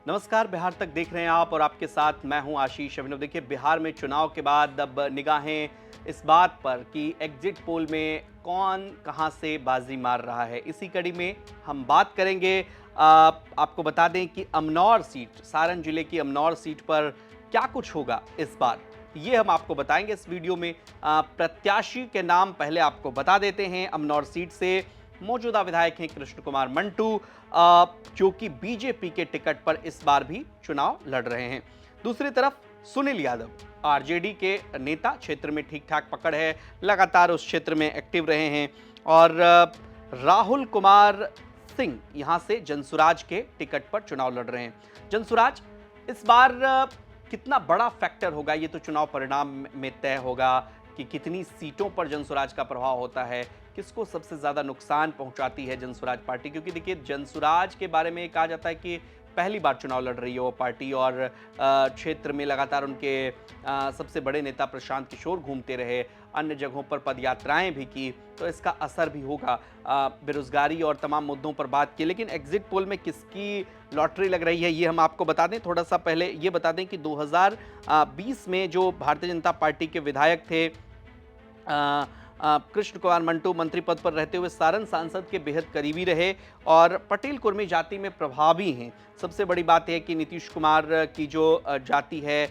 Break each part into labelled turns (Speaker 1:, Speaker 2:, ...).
Speaker 1: नमस्कार, बिहार तक देख रहे हैं आप और आपके साथ मैं हूं आशीष अभिनव। देखिए, बिहार में चुनाव के बाद अब निगाहें इस बात पर कि एग्जिट पोल में कौन कहां से बाजी मार रहा है। इसी कड़ी में हम बात करेंगे। आपको बता दें कि अमनौर सीट, सारण जिले की अमनौर सीट पर क्या कुछ होगा इस बार, ये हम आपको बताएंगे इस वीडियो में। प्रत्याशी के नाम पहले आपको बता देते हैं। अमनौर सीट से मौजूदा विधायक हैं कृष्ण कुमार मंटू, जो कि बीजेपी के टिकट पर इस बार भी चुनाव लड़ रहे हैं। दूसरी तरफ सुनील यादव, आरजेडी के नेता, क्षेत्र में ठीक ठाक पकड़ है, लगातार उस क्षेत्र में एक्टिव रहे हैं। और राहुल कुमार सिंह यहां से जनसुराज के टिकट पर चुनाव लड़ रहे हैं। जनसुराज इस बार कितना बड़ा फैक्टर होगा, ये तो चुनाव परिणाम में तय होगा कि कितनी सीटों पर जनसुराज का प्रभाव होता है, किसको सबसे ज्यादा नुकसान पहुंचाती है जनसुराज पार्टी। क्योंकि देखिए, जनसुराज के बारे में कहा जाता है कि पहली बार चुनाव लड़ रही है वो पार्टी, और क्षेत्र में लगातार उनके सबसे बड़े नेता प्रशांत किशोर घूमते रहे, अन्य जगहों पर पदयात्राएं भी की, तो इसका असर भी होगा। बेरोजगारी और तमाम मुद्दों पर बात की। लेकिन एग्जिट पोल में किसकी लॉटरी लग रही है, ये हम आपको बता दें। थोड़ा सा पहले ये बता दें कि 2020 में जो भारतीय जनता पार्टी के विधायक थे कृष्ण कुमार मंटू, मंत्री पद पर रहते हुए सारण सांसद के बेहद करीबी रहे और पटेल कुर्मी जाति में प्रभावी हैं। सबसे बड़ी बात यह है कि नीतीश कुमार की जो जाति है,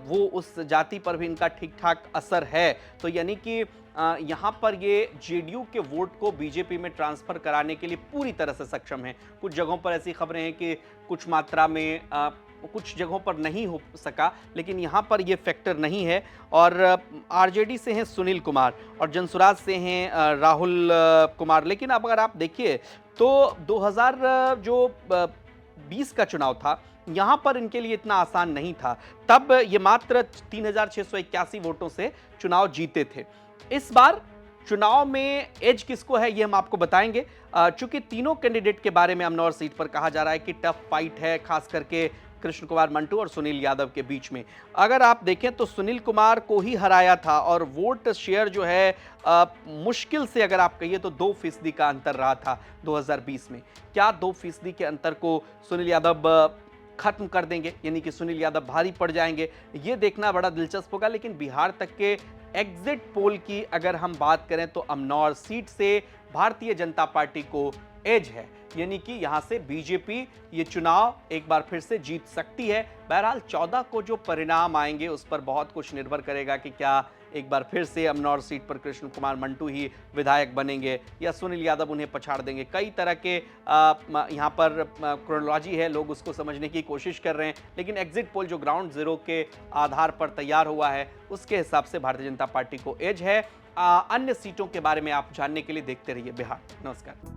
Speaker 1: वो उस जाति पर भी इनका ठीक ठाक असर है। तो यानी कि यहाँ पर ये जेडीयू के वोट को बीजेपी में ट्रांसफर कराने के लिए पूरी तरह से सक्षम है। कुछ जगहों पर ऐसी खबरें हैं कि कुछ मात्रा में, कुछ जगहों पर नहीं हो सका, लेकिन यहाँ पर ये फैक्टर नहीं है। और आरजेडी से हैं सुनील कुमार और जनसुराज से हैं राहुल कुमार। लेकिन अब अगर आप देखिए तो 2020 का चुनाव था, यहाँ पर इनके लिए इतना आसान नहीं था। तब ये मात्र 3681 वोटों से चुनाव जीते थे। इस बार चुनाव में एज किसको है, ये हम आपको बताएंगे। चूंकि तीनों कैंडिडेट के बारे में अमनौर सीट पर कहा जा रहा है कि टफ फाइट है, खास करके कृष्ण कुमार मंटू और सुनील यादव के बीच में। अगर आप देखें तो सुनील कुमार को ही हराया था और वोट शेयर जो है मुश्किल से, अगर आप कहिए तो 2% का अंतर रहा था 2020 में। क्या 2% के अंतर को सुनील यादव खत्म कर देंगे, यानी कि सुनील यादव भारी पड़ जाएंगे, ये देखना बड़ा दिलचस्प होगा। लेकिन बिहार तक के एग्जिट पोल की अगर हम बात करें तो अमनौर सीट से भारतीय जनता पार्टी को एज है, यानी कि यहां से बीजेपी ये चुनाव एक बार फिर से जीत सकती है। बहरहाल 14 को जो परिणाम आएंगे उस पर बहुत कुछ निर्भर करेगा कि क्या एक बार फिर से अमनौर सीट पर कृष्ण कुमार मंटू ही विधायक बनेंगे या सुनील यादव उन्हें पछाड़ देंगे। कई तरह के यहाँ पर क्रोनोलॉजी है, लोग उसको समझने की कोशिश कर रहे हैं। लेकिन एग्जिट पोल जो ग्राउंड जीरो के आधार पर तैयार हुआ है, उसके हिसाब से भारतीय जनता पार्टी को एज है। अन्य सीटों के बारे में आप जानने के लिए देखते रहिए बिहार। नमस्कार।